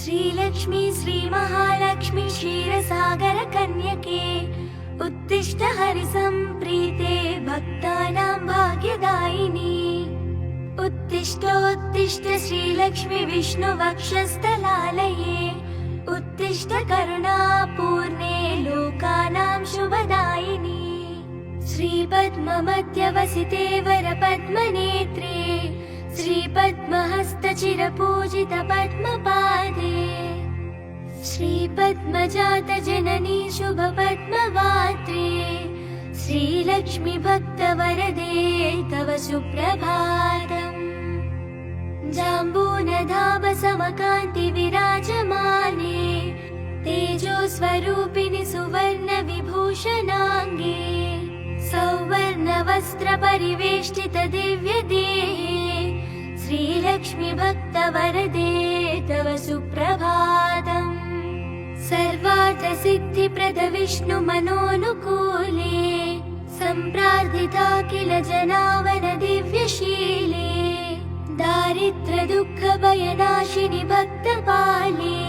श्रीलक्ष्मी श्रीमहालक्ष्मी क्षीरसागरकन्यके उत्तिष्ठ हरिसम्प्रीते भक्तानां भाग्यदायिनी। उत्तिष्ठोत्तिष्ठ श्रीलक्ष्मी विष्णुवक्षस्थलालये उत्तिष्ठ करुणापूर्णे लोकानां शुभदायिनी। श्रीपद्ममध्यवसिते वरपद्मनेत्रे श्रीपद्महस्तचिरपूजित पद्मपादे श्रीपद्मजातजननी शुभपद्मवात्रे श्रीलक्ष्मी भक्तवरदे तव सुप्रभातम्। जाम्बूनधावसमकान्ति विराजमाने तेजोस्वरूपिणि सुवर्णविभूषणाङ्गे सौवर्णवस्त्रपरिवेष्टित दिव्यदेहे श्रीलक्ष्मी भक्तवरदे तव सुप्रभातम्। सर्वार्थसिद्धिप्रद विष्णुमनोनुकूले सम्प्रार्थिता किल जनावन दिव्यशीले दारिद्र्यदुःखभयनाशिनि भक्तपाले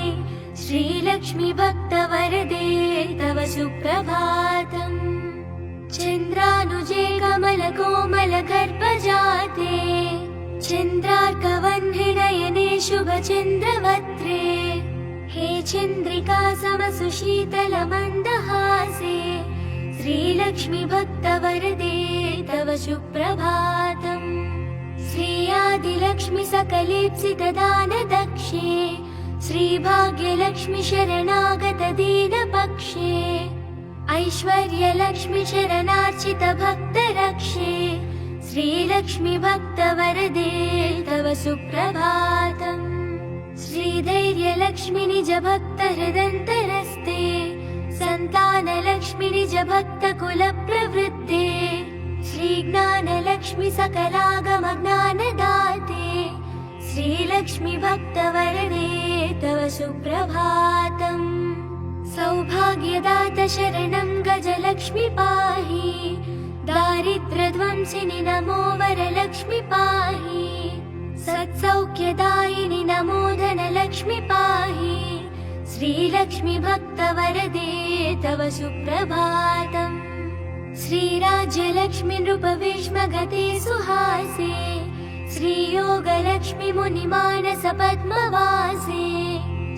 श्रीलक्ष्मी भक्तवरदे तव सुप्रभातम्। चन्द्रानुजे कमलकोमलगर्भजाते चन्द्रार्कवह्निनयने शुभचन्द्रवक्त्रे हे चन्द्रिका समसुशीतलमन्दहासे श्रीलक्ष्मी भक्तवरदे तव सुप्रभातम्। श्रीयादिलक्ष्मी सकलेप्सितदानदक्षे श्रीभाग्यलक्ष्मी शरणागत दीनपक्षे ऐश्वर्यलक्ष्मी शरणार्चित भक्तरक्षे श्रीलक्ष्मी भक्तवरदे तव सुप्रभातम्। श्रीधैर्यलक्ष्मी निज भक्तहृदन्तरस्ते सन्तानलक्ष्मी निज भक्तकुलप्रवृत्ते श्रीज्ञानलक्ष्मी सकलागमज्ञानदाते श्रीलक्ष्मी भक्तवरदे तव सुप्रभातम्। सौभाग्यदात शरणं गजलक्ष्मी पाहि दारिद्र्यध्वंसिनि नमो वरलक्ष्मी पाहि सत्सौख्यदायिनि नमो धनलक्ष्मी पाहि श्रीलक्ष्मी भक्तवरदे तव सुप्रभातम्। श्रीराज्यलक्ष्मी नृपभीष्मगते सुहासे श्रीयोगलक्ष्मी मुनिमानस पद्मवासे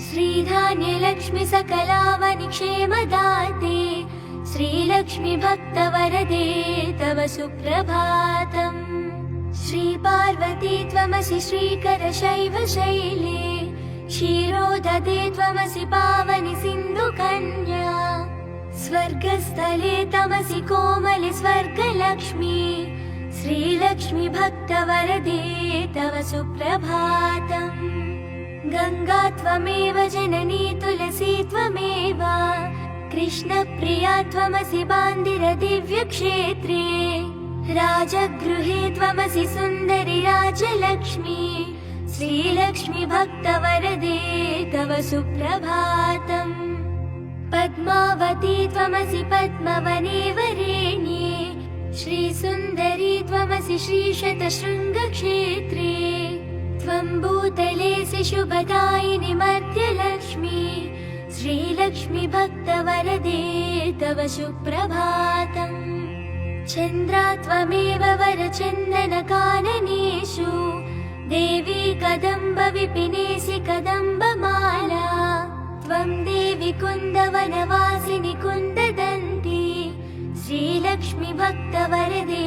श्रीधान्यलक्ष्मी सकलावनिक्षेमदाते श्रीलक्ष्मी भक्तवरदे तव सुप्रभातम्। श्रीपार्वती त्वमसि श्रीकरशैवशैले क्षीरोदधे त्वमसि पावनि सिन्धुकन्या स्वर्गस्थले तमसि कोमलि स्वर्गलक्ष्मी श्रीलक्ष्मी भक्तवरदे तव सुप्रभातम्। गंगा त्वमेव जननी तुलसी त्वमेव कृष्णप्रिया त्वमसि बान्दिर दिव्यक्षेत्रे राजगृहे त्वमसि सुन्दरि राजलक्ष्मी श्रीलक्ष्मी भक्तवरदे तव सुप्रभातम्। पद्मावती त्वमसि पद्मवने वरेण्ये श्रीसुन्दरी त्वमसि श्रीशतशृङ्गक्षेत्रे त्वं भूतलेऽसि शुभदायिनि मध्यलक्ष्मी श्रीलक्ष्मी भक्तवरदे तव सुप्रभातम्। चन्द्रा त्वमेव वरचन्दनकाननेषु देवी कदम्ब विपिनेसि कदम्बमाला त्वं देवी कुन्दवनवासिनि कुन्ददन्ती श्रीलक्ष्मी भक्तवरदे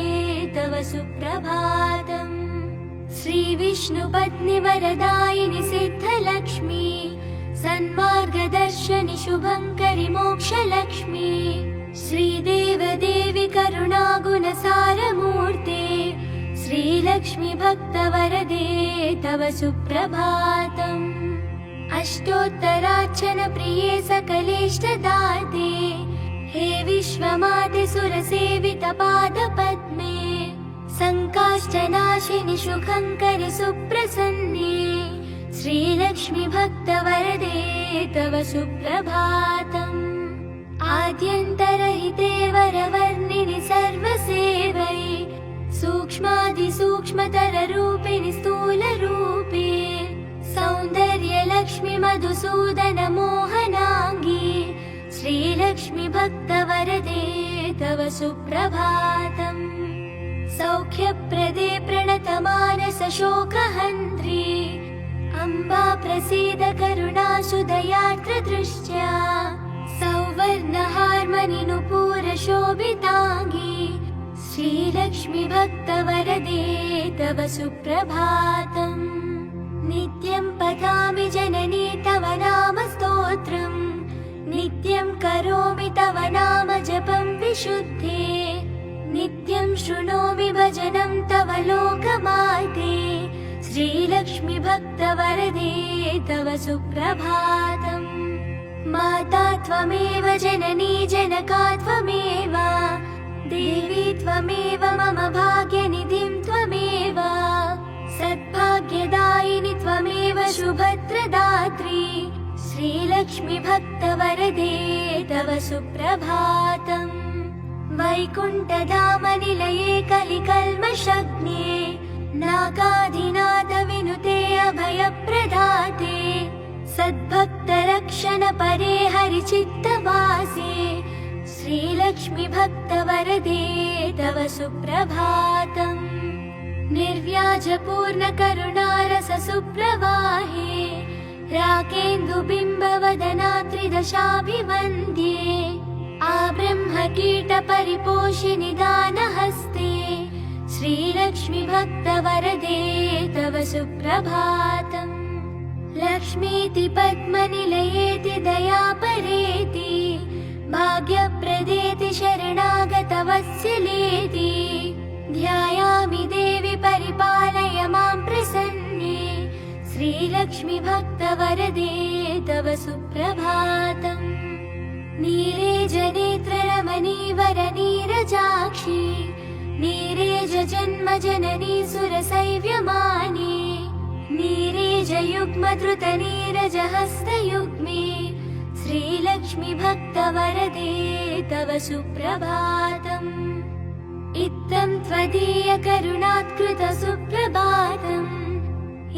तव सुप्रभातम्। श्रीविष्णुपत्नि वरदायिनि सिद्धलक्ष्मी सन्मार्गदर्शनि शुभङ्करि मोक्षलक्ष्मी श्रीदेवदेवि करुणागुणसारमूर्ते श्रीलक्ष्मी भक्तवरदे तव सुप्रभातम्। अष्टोत्तरार्चन प्रिये सकलेष्टदाते हे विश्वमाते सुरसेवित पादपद्मे संकाष्ठनाशिनि सुखङ्करि सुप्रसन्ने श्रीलक्ष्मी भक्तवरदे तव सुप्रभातम्। आद्यन्तरहिते वरवर्णिनि सर्वसेवै सूक्ष्मादिसूक्ष्मतररूपिणि स्थूलरूपे सौन्दर्यलक्ष्मी श्रीलक्ष्मी मधुसूदन मोहनाङ्गी श्रीलक्ष्मी भक्तवरदे तव सुप्रभातम्। सौख्यप्रदे प्रणतमानस शोकहन्त्री अम्बा प्रसीद करुणासुदयार्द्रदृष्ट्या। सौवर्णहार्मनिनुपूरशोभिताङ्गी श्रीलक्ष्मी भक्तवरदे तव सुप्रभातम्। नित्यं पठामि जननी तव नाम स्तोत्रम् नित्यं करोमि तव नाम जपं विशुद्धे। नित्यं शृणोमि भजनं तव लोकमाते श्रीलक्ष्मी भक्तवरदे तव सुप्रभातम्। माता त्वमेव जननी जनका त्वमेव देवी त्वमेव मम भाग्यनिधिं त्वमेव सद्भाग्यदायिनि त्वमेव शुभत्रदात्री श्रीलक्ष्मी भक्तवरदे तव सुप्रभातम्। वैकुण्ठधामनिलये कलिकल्मषग्ने नागाधिनाथ विनुते अभयप्रदाते सद्भक्तरक्षण परे हरिचित्तवासे श्रीलक्ष्मी भक्तवरदे तव सुप्रभातम्। निर्व्याजपूर्णकरुणारस सुप्रवाहे राकेन्दुबिम्बवदना त्रिदशाभिवन्द्ये आब्रह्मकीटपरिपोषिनि दानहस्ते श्रीलक्ष्मी भक्तवरदे तव सुप्रभातम्। लक्ष्मीति पद्मनिलयेति दयापरेति भाग्यप्रदेति शरणागतवत्सलेति ध्यायामि देवि परिपालय मां प्रसन्ने श्रीलक्ष्मी भक्तवरदे तव सुप्रभातम्। नीरेजनेत्ररमणीवरनीरजाक्षी नीरेजजन्मजननी सुरसैव्यमाने नीरेजयुग्मधृतनीरजहस्तयुग्मे श्रीलक्ष्मी भक्तवरदे तव सुप्रभातम्। इत्थं त्वदीयकरुणात्कृत सुप्रभातम्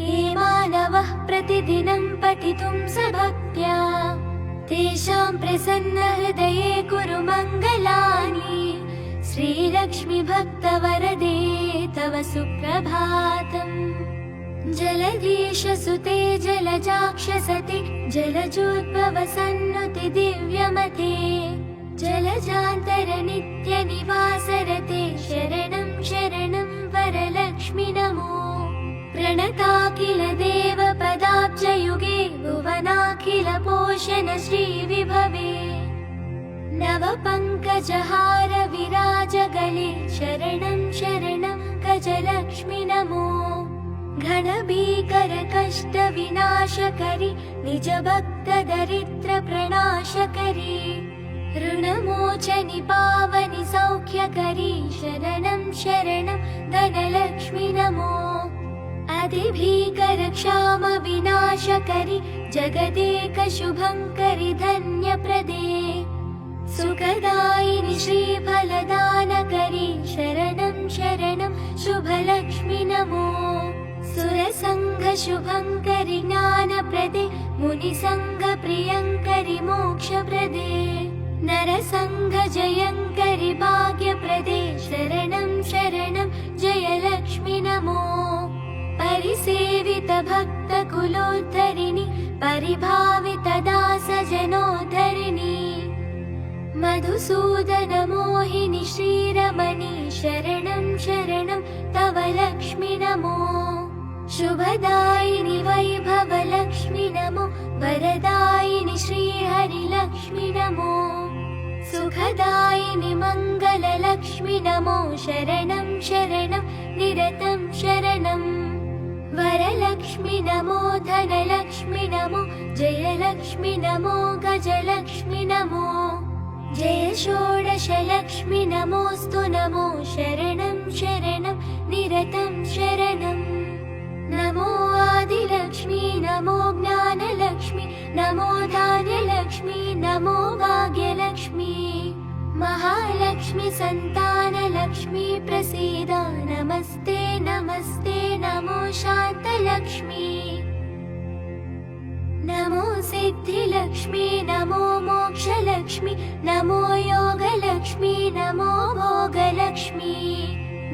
ये मानवः प्रतिदिनं पठितुं सभक्त्या तेषां प्रसन्नहृदये कुरु मङ्गलानि श्रीलक्ष्मी भक्तवरदे तव सुप्रभातम्। जलधीशसुते जलजाक्षसते जलजोद्भवसन्नुति दिव्यमते जलजान्तरनित्यनिवासरते शरणं शरणं वरलक्ष्मि नमो। प्रणताखिल देवपदाब्जयुगे भुवनाखिल पोषण श्रीविभवे नवपङ्कजहार विराजगले शरणं शरणं गजलक्ष्मि नमो। घनभीकर कष्ट विनाशकरि निजभक्तदरिद्र प्रणाशकरि ऋणमोचनि पावनि सौख्यकरि शरणं शरणं धनलक्ष्मि नमो। अधिभीकर क्षाम विनाशकरि जगदेक शुभङ्करि धन्यप्रदे सुखदायिनि श्रीफलदानकरि शरणं शरणं शुभलक्ष्मि नमो। सुरसङ्ग शुभङ्करि ज्ञानप्रदे मुनिसङ्ग प्रियङ्करि मोक्षप्रदे नरसङ्ग जयङ्करि भाग्यप्रदे शरणं शरणं जयलक्ष्मि नमो। परिसेवित भक्तकुलोद्धरिणि परिभावित दासजनोद्धरिणि मधुसूदन मोहिनि श्रीरमणि शरणं शरणं तव लक्ष्मि नमो। शुभदायिनि वैभवलक्ष्मि नमो वरदायिनि श्रीहरिलक्ष्मि नमो। सुखदायिनि मङ्गललक्ष्मि नमो शरणं शरणं निरतं शरणम्। वरलक्ष्मि नमो धनलक्ष्मि नमो जयलक्ष्मि नमो गजलक्ष्मि नमो। जय षोडशलक्ष्मि नमोऽस्तु नमो शरणं शरणं निरतं शरणम्। नमो आदिलक्ष्मी नमो ज्ञानलक्ष्मी नमो धान्यलक्ष्मी नमो भाग्यलक्ष्मी। महालक्ष्मी सन्तानलक्ष्मी प्रसीद नमस्ते नमस्ते नमो शान्तलक्ष्मी। नमो सिद्धिलक्ष्मी नमो मोक्षलक्ष्मी नमो योगलक्ष्मी नमो भोगलक्ष्मी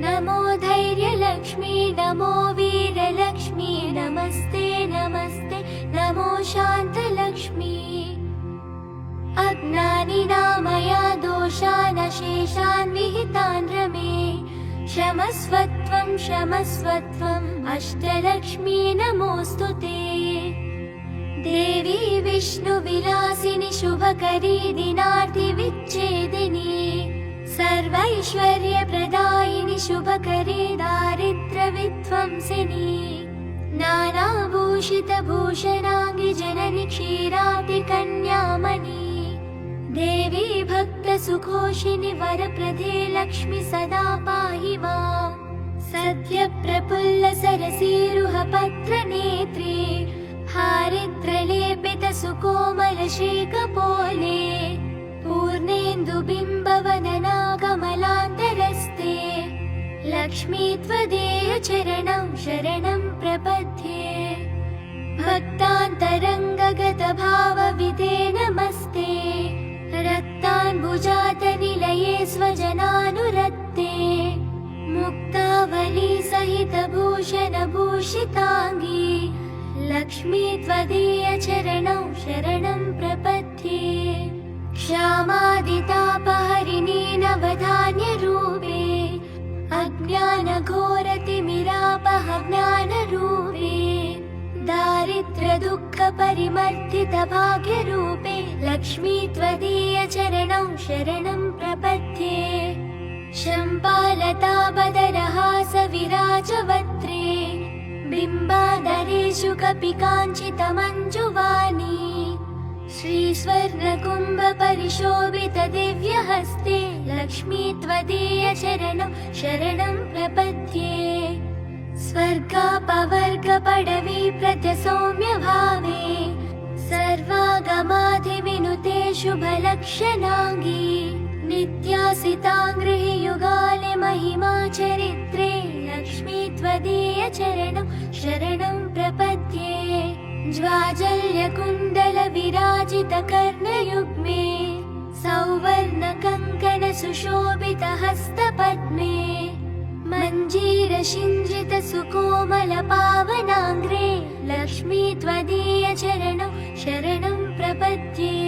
नमो धैर्यलक्ष्मी नमो वीरलक्ष्मी नमस्ते नमस्ते नमो शान्तलक्ष्मी अज्ञानिनां मया दोषान् अशेषान् विहितान् रमे क्षमस्वत्वं क्षमस्वत्वम् अष्टलक्ष्मी नमोऽस्तु ते देवी विष्णुविलासिनि शुभकरी दिनार्तिविच्छेदिनी सर्वैश्वर्यप्रदायिनि शुभकरी दारिद्र्यविध्वंसिनी नानाभूषितभूषणाङ्गि जननि क्षीराब्धिकन्यामणि देवी भक्तसुखोषिनि वरप्रदे लक्ष्मी सदा पाहि माम् सद्यप्रफुल्लसरसीरुहपत्रनेत्रे हारिद्रलेपितसुकोमलशेखपोले पूर्णेन्दुबिम्बवदना कमलान्तरस्ते लक्ष्मी त्वदीयचरणं शरणं प्रपद्ये भक्तान्तरङ्गगतभावविदे नमस्ते रक्ताम्बुजातनिलये स्वजनानुरक्ते मुक्तावली सहितभूषणभूषिताङ्गी लक्ष्मी त्वदीयचरणं शरणं प्रपद्ये क्षामादितापहरिणी नवधान्यरूपे अज्ञानघोरतिमिरापह ज्ञानरूपे दारिद्र्यदुःखपरिमर्दितभाग्यरूपे लक्ष्मी त्वदीयचरणं शरणं प्रपद्ये शम्पालताबदरहासविराजवक्त्रे बिम्बाधरेषु कपिकाञ्चितमञ्जुवाणी श्रीस्वर्णकुम्भपरिशोभितदिव्यहस्ते लक्ष्मी त्वदीयचरणं शरणं प्रपद्ये स्वर्गापवर्गपडवी प्रत्यसौम्यभावे सर्वागमाधिविनुते शुभलक्षणाङ्गी नित्यासिताङ्गृहि युगाले महिमा चरित्रे लक्ष्मी त्वदीयचरणं शरणं प्रपद्ये ज्वाजल्यकुण्डलविराजितकर्णयुग्मे सौवर्णकङ्कणसुशोभितहस्तपद्मे मञ्जीरसिञ्जितसुकोमलपावनाङ्ग्रे लक्ष्मी त्वदीयचरणं शरणं प्रपद्ये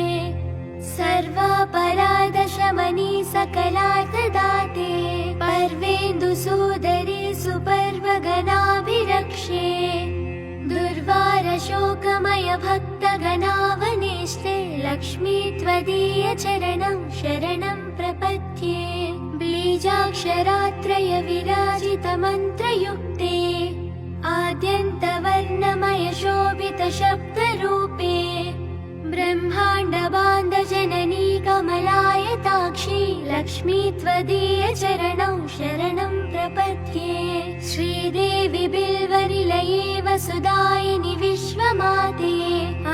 सर्वापराधशमनी सकलार्थदाते पर्वेन्दुसूदरी सुपर्वगणाभिरक्षे दुर्वारशोकमय भक्तगणावनेष्टे लक्ष्मी त्वदीयचरणं शरणं प्रपद्ये बीजाक्षरात्रय विराजितमन्त्रयुक्ते आद्यन्तवर्णमय शोभितशब्दरूपे ब्रह्माण्डबान्धजननी कमलायताक्षी लक्ष्मी त्वदीयचरणं शरणं प्रपद्ये श्रीदेवी बिल्वनिलये वसुदायिनि विश्वमाते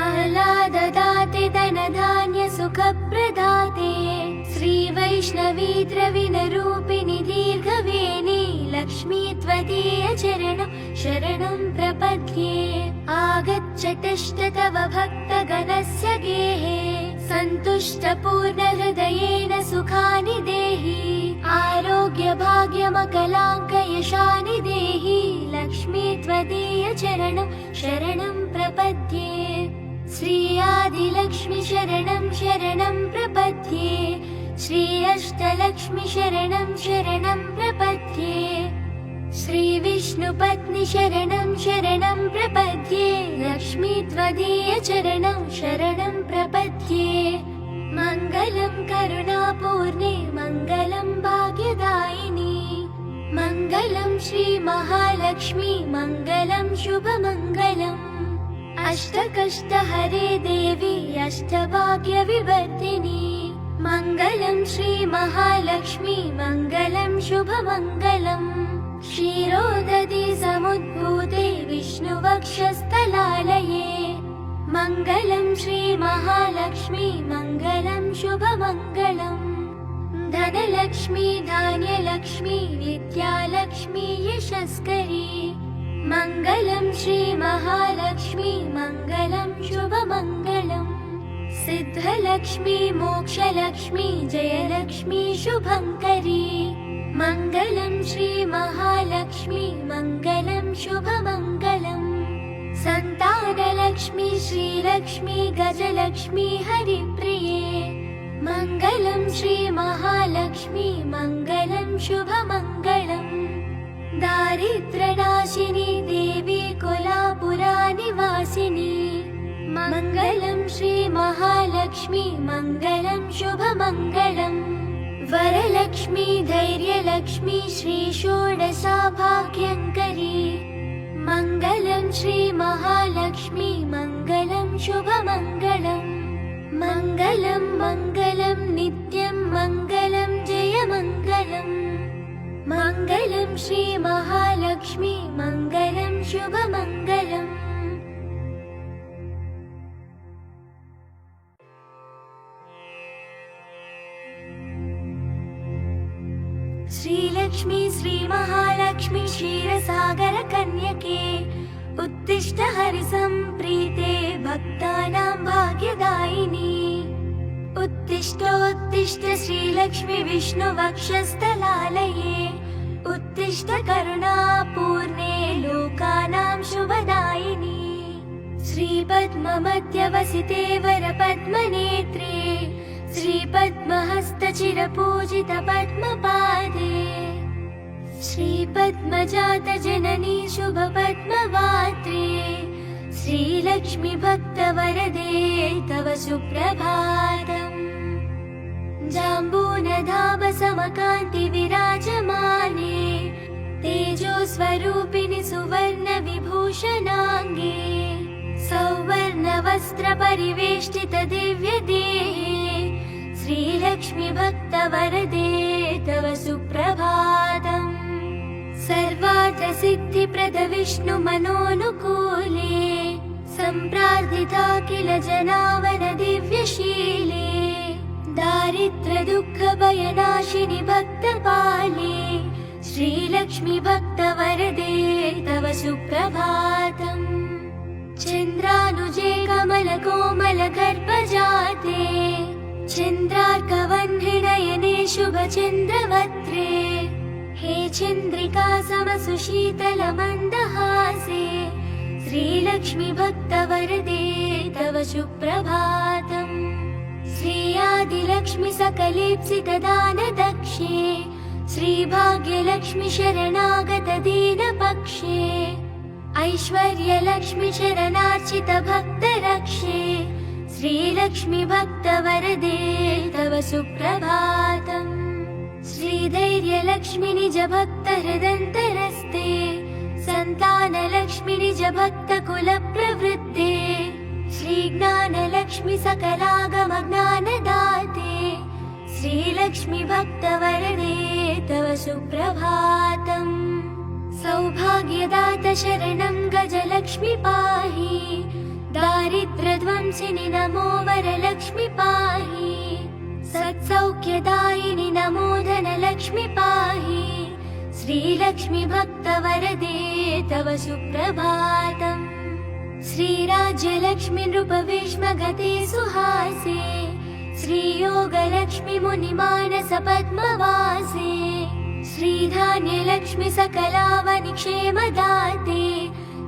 आह्लाददाते धनधान्यसुखप्रदाते श्रीवैष्णवी द्रविणरूपिणि दीर्घवेणी लक्ष्मी त्वदीयचरणं शरणं प्रपद्ये आगच्छतश्च तव भक्तगणस्य गेहे सन्तुष्टपूर्णहृदयेन सुखानि देहि आरोग्यभाग्यमकलाङ्कयशानि देहि लक्ष्मी त्वदीयचरणं शरणं प्रपद्ये श्री आदिलक्ष्मी शरणं शरणं प्रपद्ये श्री अष्टलक्ष्मी शरणं शरणं प्रपद्ये श्री विष्णुपत्नी शरणं शरणं प्रपद्ये लक्ष्मी त्वदीयचरणं शरणं प्रपद्ये मङ्गलं करुणापूर्णे मङ्गलं भाग्यदायिनी मङ्गलं श्री महालक्ष्मी मङ्गलं शुभमङ्गलम् अष्टकष्टहरे देवी अष्टभाग्यविवर्धिनी मङ्गलं श्री महालक्ष्मी मङ्गलं शुभमङ्गलम् क्षीरोदधि समुद्भूते विष्णुवक्षस्थलालये मङ्गलं श्री महालक्ष्मी मङ्गलं शुभमङ्गलम् धनलक्ष्मी धान्यलक्ष्मी विद्यालक्ष्मी यशस्करी मङ्गलं श्रीमहालक्ष्मी मङ्गलं शुभमङ्गलम् सिद्धलक्ष्मी मोक्षलक्ष्मी जयलक्ष्मी शुभङ्करी मङ्गलं श्रीमहालक्ष्मी मङ्गलं शुभमङ्गलम् सन्तानलक्ष्मी श्रीलक्ष्मी गजलक्ष्मी हरिप्रिये मङ्गलं श्रीमहालक्ष्मी मङ्गलं शुभमङ्गलम् दारिद्र्यनाशिनी देवी कोलापुरानिवासिनी मङ्गलं श्रीमहालक्ष्मी मङ्गलं शुभमङ्गलम् वरलक्ष्मी धैर्यलक्ष्मी श्रीषोडशाभाग्यङ्करी मङ्गलं श्रीमहालक्ष्मी मङ्गलं शुभमङ्गलम् मङ्गलं मङ्गलं नित्यं मङ्गलं जयमङ्गलम् मङ्गलं श्रीमहालक्ष्मी मङ्गलं शुभमङ्गलम् श्रीलक्ष्मी श्रीमहालक्ष्मी क्षीरसागरकन्यके उत्तिष्ठ हरिसम्प्रीते भक्तानां भाग्यदायिनी उत्तिष्ठोत्तिष्ठ श्रीलक्ष्मी विष्णुवक्षस्थलालये उत्तिष्ठ करुणापूर्णे लोकानां शुभदायिनी श्रीपद्ममध्यवसिते वरपद्मनेत्रे श्रीपद्महस्तचिरपूजितपद्मपादे श्रीपद्मजातजननी शुभपद्मवात्रे श्रीलक्ष्मी भक्तवरदे तव सुप्रभातम् जाम्बूनधामसमकान्ति विराजमाने तेजोस्वरूपिणि सुवर्णविभूषणाङ्गे सौवर्णवस्त्रपरिवेष्टित दिव्यदेहे श्रीलक्ष्मी भक्तवरदे तव सुप्रभातम् सर्वार्थसिद्धिप्रद विष्णुमनोनुकूले सम्प्रार्थिता किल जनावन दिव्यशीले दारिद्र्यदुःखभयनाशिनि भक्तपाले श्रीलक्ष्मी भक्तवरदे तव सुप्रभातम् चन्द्रानुजे कमलकोमलगर्भजाते चन्द्रार्कवह्निनयने शुभचन्द्रवक्त्रे हे चन्द्रिका समसुशीतलमन्दहासे श्रीलक्ष्मी भक्तवरदे तव सुप्रभातम् श्रीयादिलक्ष्मी सकलेप्सितदानदक्षे श्रीभाग्यलक्ष्मी शरणागत दीनपक्षे ऐश्वर्यलक्ष्मी शरणार्चित भक्तरक्षे श्रीलक्ष्मी भक्तवरदे तव सुप्रभातम् श्रीधैर्यलक्ष्मी निज भक्तहृदन्तरस्ते सन्तानलक्ष्मी निज भक्तकुलप्रवृत्ते श्रीज्ञानलक्ष्मी सकलागमज्ञानदाते श्रीलक्ष्मी भक्तवरदे तव सुप्रभातम् सौभाग्यदात शरणं गजलक्ष्मी पाहि दारिद्र्यध्वंसिनि नमो वरलक्ष्मी पाहि सत्सौख्यदायिनि नमो धनलक्ष्मी पाहि श्रीलक्ष्मी भक्तवरदे तव सुप्रभातम् श्रीराज्यलक्ष्मी नृपविष्मगते सुहासे श्रीयोगलक्ष्मी मुनिमानस पद्मवासे श्रीधान्यलक्ष्मी सकलावनिक्षेमदाते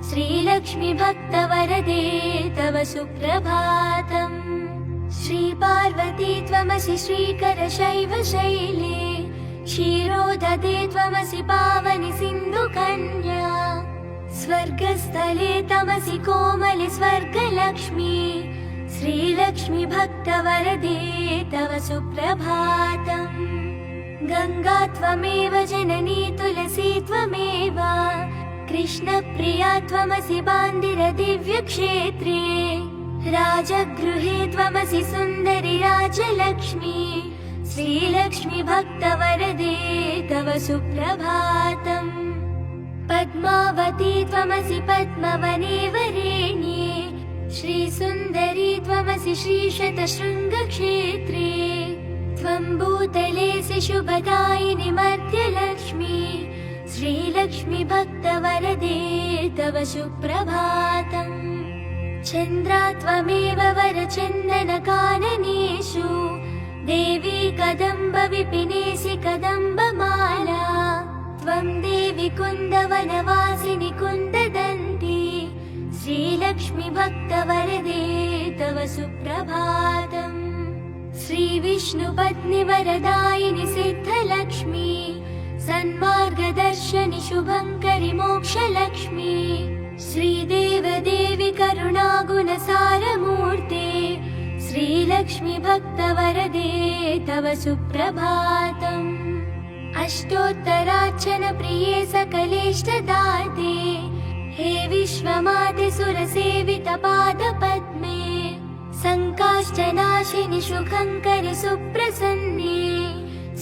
श्रीलक्ष्मी भक्तवरदे तव सुप्रभातम् श्रीपार्वती त्वमसि श्रीकरशैवशैले क्षीरोदधे त्वमसि पावनि सिन्धुकन्या स्वर्गस्थले तमसि कोमलि स्वर्गलक्ष्मी श्रीलक्ष्मी भक्तवरदे तव सुप्रभातम् गङ्गा त्वमेव जननी तुलसी त्वमेव कृष्णप्रिया त्वमसि बान्दिर दिव्यक्षेत्रे राजगृहे त्वमसि सुन्दरि राजलक्ष्मी श्रीलक्ष्मी भक्तवरदे तव सुप्रभातम् पद्मावती त्वमसि पद्मवने वरेण्ये श्रीसुन्दरी त्वमसि श्रीशतशृङ्गक्षेत्रे त्वं भूतलेऽसि शुभदायिनि मध्यलक्ष्मी श्रीलक्ष्मी भक्तवरदे तव सुप्रभातम् चन्द्रा त्वमेव वरचन्दनकाननेषु देवी कदम्ब विपिनेसि कदम्बमाला त्वं देवी कुन्दवनवासिनि कुन्ददन्ती श्रीलक्ष्मी भक्तवरदे तव सुप्रभातम् श्रीविष्णुपत्नि वरदायिनि सिद्धलक्ष्मी सन्मार्गदर्शनि शुभङ्करि मोक्षलक्ष्मी श्रीदेवदेवि करुणागुणसारमूर्ते श्रीलक्ष्मी भक्तवरदे तव सुप्रभातम् अष्टोत्तरार्चन प्रिये सकलेष्टदाते हे विश्वमाते सुरसेवितपादपद्मे सङ्काष्ठनाशिनि सुखङ्करि सुप्रसन्ने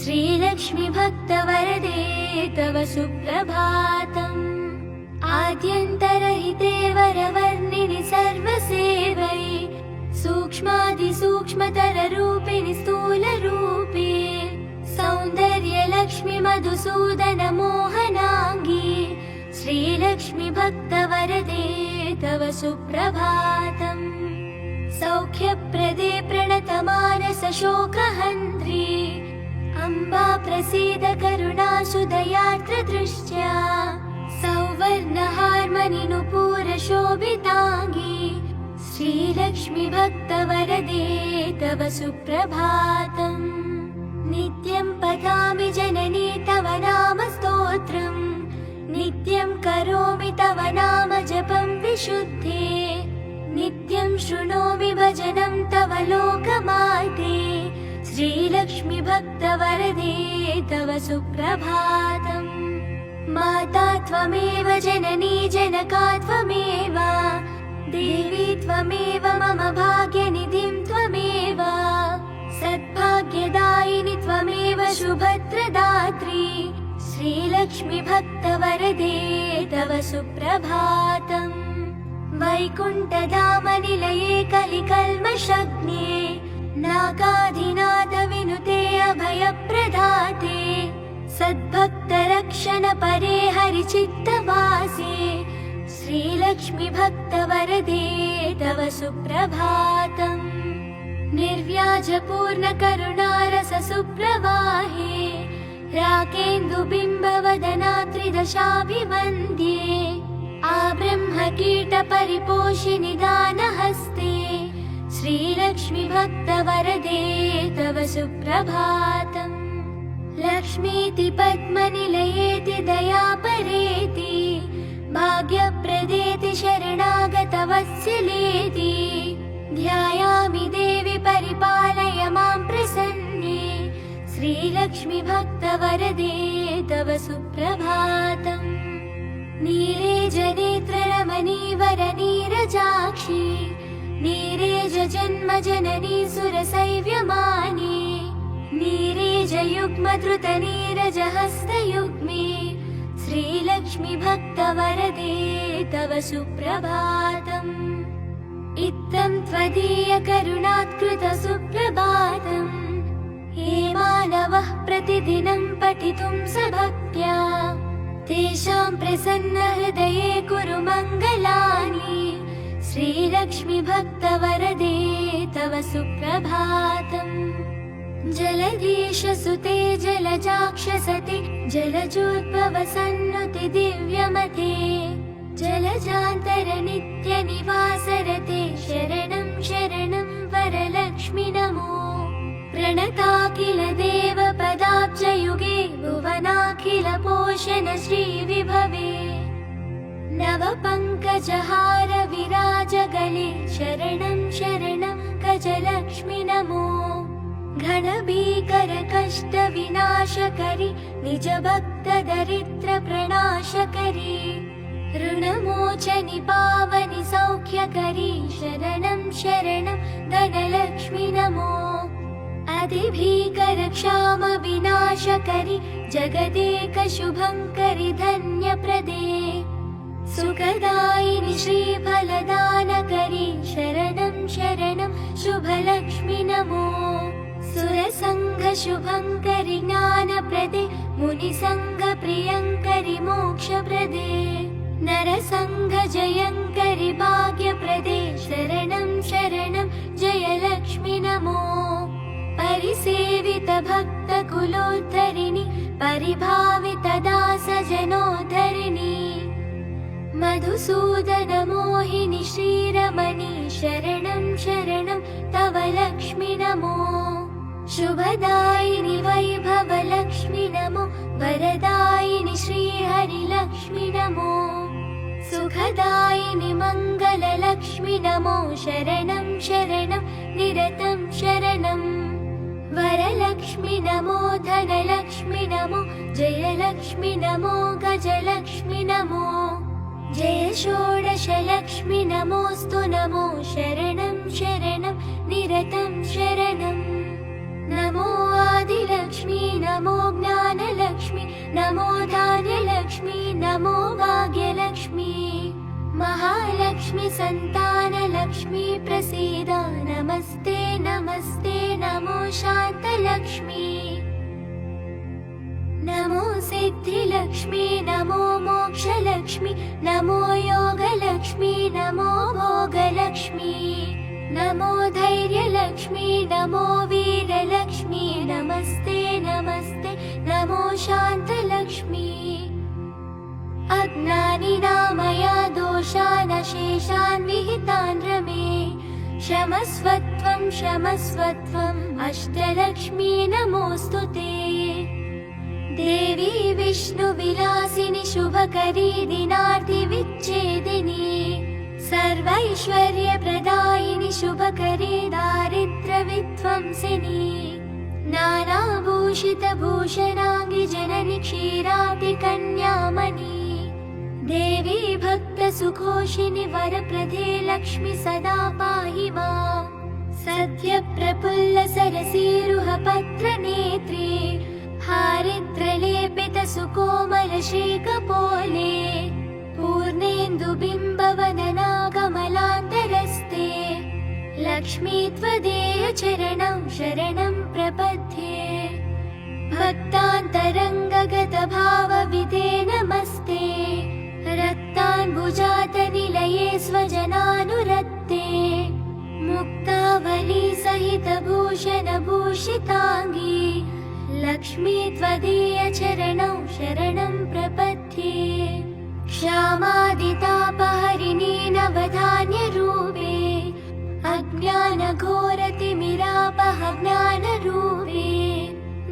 श्रीलक्ष्मी भक्तवरदे तव सुप्रभातम् आद्यन्तरहिते वरवर्णिनि सर्वसेवै सूक्ष्मातिसूक्ष्मतररूपिणि स्थूलरूपे सौन्दर्यलक्ष्मि मधुसूदन मोहनाङ्गी श्रीलक्ष्मी भक्तवरदे तव सुप्रभातम् सौख्यप्रदे प्रणतमानस शोकहन्त्री अम्बा प्रसीद करुणासुदयार्द्र दृष्ट्या सौवर्णहार्मणि नुपूर शोभिताङ्गी श्रीलक्ष्मी भक्तवरदे तव सुप्रभातम् नित्यं पठामि जननी तव नाम स्तोत्रम् नित्यं करोमि तव नाम जपं विशुद्धे नित्यं शृणोमि भजनं तव लोकमाते श्रीलक्ष्मी भक्तवरदे तव सुप्रभातम् माता त्वमेव जननी जनका त्वमेव देवी त्वमेव मम भाग्यनिधिं त्वमेव सद्भाग्यदायिनि त्वमेव शुभत्रदात्री श्रीलक्ष्मी भक्तवरदे तव सुप्रभातम् वैकुण्ठधामनिलये कलिकल्मषग्ने नागाधिनाथ विनुते अभयप्रदाते सद्भक्तरक्षण परे हरिचित्तवासे श्रीलक्ष्मी भक्तवरदे तव सुप्रभातम् निर्व्याजपूर्णकरुणारस सुप्रवाहे राकेन्दुबिम्बवदना त्रिदशाभिवन्द्ये आब्रह्मकीटपरिपोषिनि दानहस्ते श्रीलक्ष्मी भक्तवरदे तव सुप्रभातम् लक्ष्मीति पद्मनिलयेति दयापरेति भाग्यप्रदेति शरणागतवत्सलेति ध्यायामि देवि परिपालय मां प्रसन्ने श्रीलक्ष्मी भक्तवरदे तव सुप्रभातम् नीरेजनेत्ररमणीवरनीरजाक्षी नीरेजजन्मजननी सुरसैव्यमाने नीरेजयुग्मधृतनीरजहस्तयुग्मे श्रीलक्ष्मी भक्तवरदे तव सुप्रभातम् इत्थं त्वदीयकरुणात्कृत सुप्रभातम् हे मानवः प्रतिदिनं पठितुं सभक्त्या तेषां प्रसन्नहृदये कुरु मङ्गलानि श्रीलक्ष्मी भक्तवरदे तव सुप्रभातम् जलधीशसुते जलजाक्षसते जलजोद्भवसन्नुति दिव्यमते जलजान्तर नित्यनिवासरते शरणं शरणं वरलक्ष्मि नमो प्रणताखिल देवपदाब्जयुगे भुवनाखिल पोषण श्रीविभवे नवपङ्कजहार विराजगले शरणं शरणं गजलक्ष्मि नमो घनभीकर कष्ट विनाशकरि निज भक्त दरिद्र प्रणाशकरि ऋणमोचनि पावनि सौख्यकरि शरणं शरणं धनलक्ष्मि नमो अधिभीकर क्षाम विनाशकरि जगदेक शुभङ्करि धन्यप्रदे सुखदायिनि श्रीफलदानकरि शरणं शरणं शुभलक्ष्मि नमो सुरसङ्ग शुभङ्करि ज्ञानप्रदे मुनिसङ्ग प्रियङ्करि मोक्षप्रदे नरसङ्घजयङ्करि भाग्यप्रदे शरणं शरणं जयलक्ष्मि नमो। परिसेवितभक्तकुलोद्धरिणि परिभावितदासजनोद्धरिणि मधुसूदनमोहिनि श्रीरमणि शरणं शरणं तव लक्ष्मि नमो। शुभदायिनि वैभवलक्ष्मि नमो, वरदायिनि श्रीहरिलक्ष्मि नमो। सुखदायिनि मङ्गललक्ष्मि नमो, शरणं शरणं निरतं शरणं। वरलक्ष्मि नमो, धनलक्ष्मि नमो, जयलक्ष्मि नमो, गजलक्ष्मि नमो। जय षोडशलक्ष्मि नमोऽस्तु नमो, शरणं शरणं निरतं शरणम्। नमो आदिलक्ष्मी, नमो ज्ञानलक्ष्मी, नमो धान्यलक्ष्मी, नमो भाग्यलक्ष्मी। महालक्ष्मी सन्तानलक्ष्मी प्रसीद, नमस्ते नमस्ते नमो शान्तलक्ष्मी। नमो सिद्धिलक्ष्मी, नमो मोक्षलक्ष्मी, नमो योगलक्ष्मी, नमो भोगलक्ष्मी। नमो धैर्यलक्ष्मी, नमो वीरलक्ष्मी, नमस्ते नमस्ते नमो शान्तलक्ष्मी। अज्ञानिना दोषान् शेषान् विहितान् रमे, क्षमस्वत्वं क्षमस्वत्वम् अष्टलक्ष्मी नमोऽस्तु ते। देवी विष्णुविलासिनि शुभकरी दिनार्ति विच्छेदिनी, सर्वैश्वर्यप्रदायिनि शुभकरी दारिद्र्यविध्वंसिनी। नानाभूषितभूषणाङ्गि जननि क्षीराब्धिकन्यामणि, देवी भक्तसुखोषिनि वरप्रदे लक्ष्मि सदा पाहि माम्। सद्यप्रफुल्लसरसीरुहपत्रनेत्रे, हारिद्रलेपितसुकोमलशेखपोले, पूर्णेन्दुबिम्बवदना कमलान्तरस्ते, लक्ष्मी त्वदीय चरणं शरणं प्रपद्ये। भक्तान्तरङ्गगतभावविदे नमस्ते, रक्ताम्बुजातनिलये स्वजनानुरक्ते। मुक्तावली सहितभूषणभूषिताङ्गी, लक्ष्मी त्वदीय चरणं शरणं प्रपद्ये। क्षामादितापहरिणी नवधान्यरूपे, अज्ञानघोरतिमिरापह ज्ञानरूपे।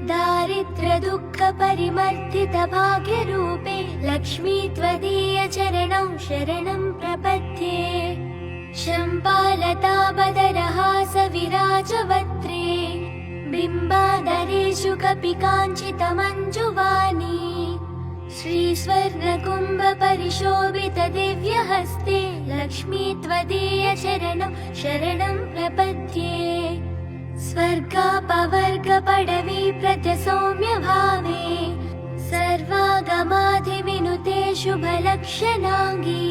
दारिद्र्यदुःखपरिमर्दितभाग्यरूपे, लक्ष्मी त्वदीय चरणं शरणं प्रपद्ये। शम्पालताबदरहासविराजवक्त्रे, बिम्बाधरेषु कपिकाञ्चितमञ्जुवाणी। श्रीस्वर्णकुम्भपरिशोभितदिव्यहस्ते, लक्ष्मी त्वदीय चरणं शरणं प्रपद्ये। स्वर्गापवर्गपडवी प्रत्यसौम्यभावे, सर्वागमाधिविनुते शुभलक्षणाङ्गी।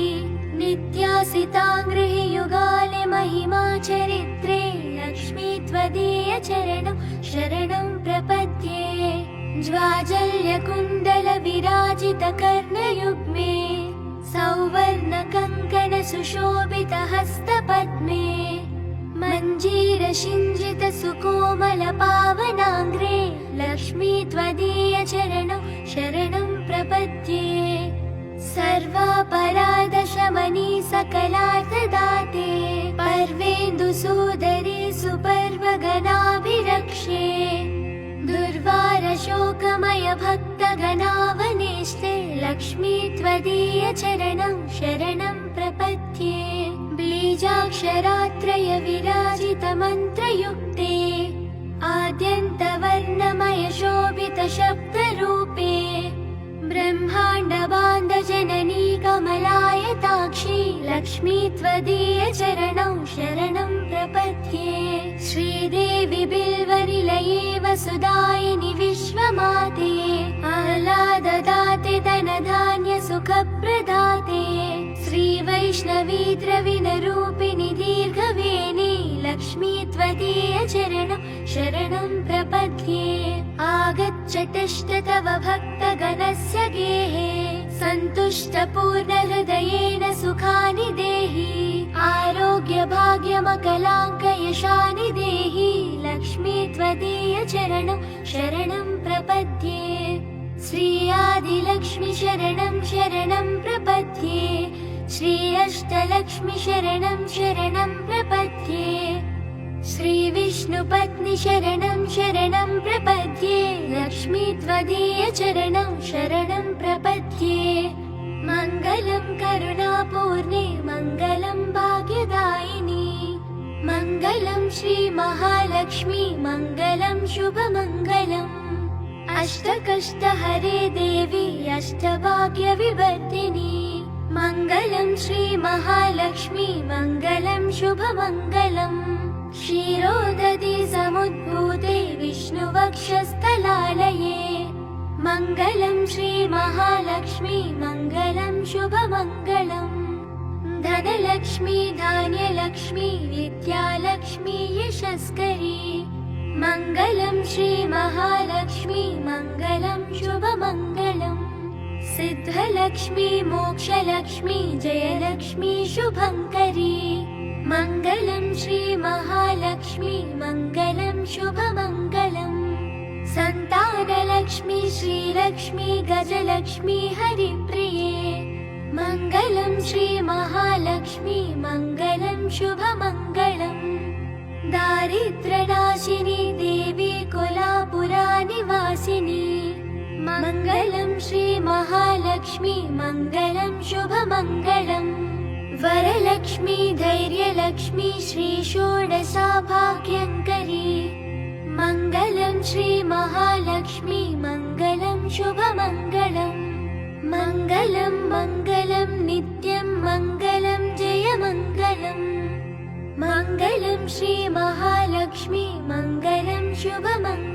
नित्यासिताङ्गृहि युगाले महिमा चरित्रे, लक्ष्मी त्वदीय चरणं शरणं प्रपद्ये। ज्वाजल्यकुण्डलविराजितकर्णयुग्मे, सौवर्णकङ्कणसुशोभितहस्तपद्मे। मञ्जीरशिञ्जितसुकोमलपावनाङ्ग्रे, लक्ष्मी त्वदीय चरणं शरणं प्रपद्ये। सर्वापराधशमनी सकलार्थदाते, पर्वेन्दुसूदरी सुपर्वगणाभिरक्षे। दुर्वारशोकमय भक्तगणावनेष्टे, लक्ष्मी त्वदीय चरणं शरणं प्रपद्ये। बीजाक्षरात्रय विराजितमन्त्रयुक्ते, आद्यन्तवर्णमय शोभितशब्दरूपे। ब्रह्माण्डबान्धजननी कमलायताक्षी, लक्ष्मी त्वदीय चरणं शरणं प्रपद्ये। श्रीदेवी बिल्वनिलये वसुदायिनि विश्वमाते, आह्लाददाते धनधान्यसुखप्रदाते। श्रीवैष्णवी द्रविणरूपिणि दीर्घवेणी, लक्ष्मी त्वदीय चरणं शरणं प्रपद्ये। आगच्छतिष्ठ तव भक्तगणस्य गेहे, सन्तुष्टपूर्णहृदयेन सुखानि देहि आरोग्यभाग्यमकलाङ्कयशानि देहि लक्ष्मी त्वदीयचरणं शरणं प्रपद्ये श्री आदिलक्ष्मी शरणं शरणं प्रपद्ये श्री अष्टलक्ष्मी शरणं शरणं प्रपद्ये श्री विष्णुपत्नी शरणं शरणं प्रपद्ये लक्ष्मी त्वदीयचरणं शरणं प्रपद्ये मङ्गलं करुणापूर्णे मङ्गलं भाग्यदायिनी मङ्गलं श्री महालक्ष्मी मङ्गलं शुभमङ्गलम् अष्टकष्टहरे देवी अष्टभाग्यविवर्धिनी मङ्गलं श्री महालक्ष्मी मङ्गलं शुभमङ्गलम् क्षीरोदधि समुद्भूते विष्णुवक्षस्थलालये मङ्गलं श्री महालक्ष्मी मङ्गलं शुभमङ्गलम् धनलक्ष्मी धान्यलक्ष्मी विद्यालक्ष्मी यशस्करी मङ्गलं श्री महालक्ष्मी मङ्गलं शुभमङ्गलम् सिद्धलक्ष्मी मोक्षलक्ष्मी जयलक्ष्मी शुभङ्करी मङ्गलं श्री महालक्ष्मी मङ्गलं शुभमङ्गलम् सन्तानलक्ष्मी श्रीलक्ष्मी गजलक्ष्मी हरिप्रिये मङ्गलं श्री महालक्ष्मी मङ्गलं शुभमङ्गलम् दारिद्र्यनाशिनी देवी कोलापुरानिवासिनी मङ्गलं श्री महालक्ष्मी मङ्गलं शुभमङ्गलम् वरलक्ष्मी धैर्यलक्ष्मी श्री षोडशाभाग्यङ्करी मङ्गलं श्री महालक्ष्मी मङ्गलं शुभमङ्गलम् मङ्गलं मङ्गलं नित्यं मङ्गलं जयमङ्गलम् मङ्गलं श्री महालक्ष्मी मङ्गलं शुभमङ्गलम्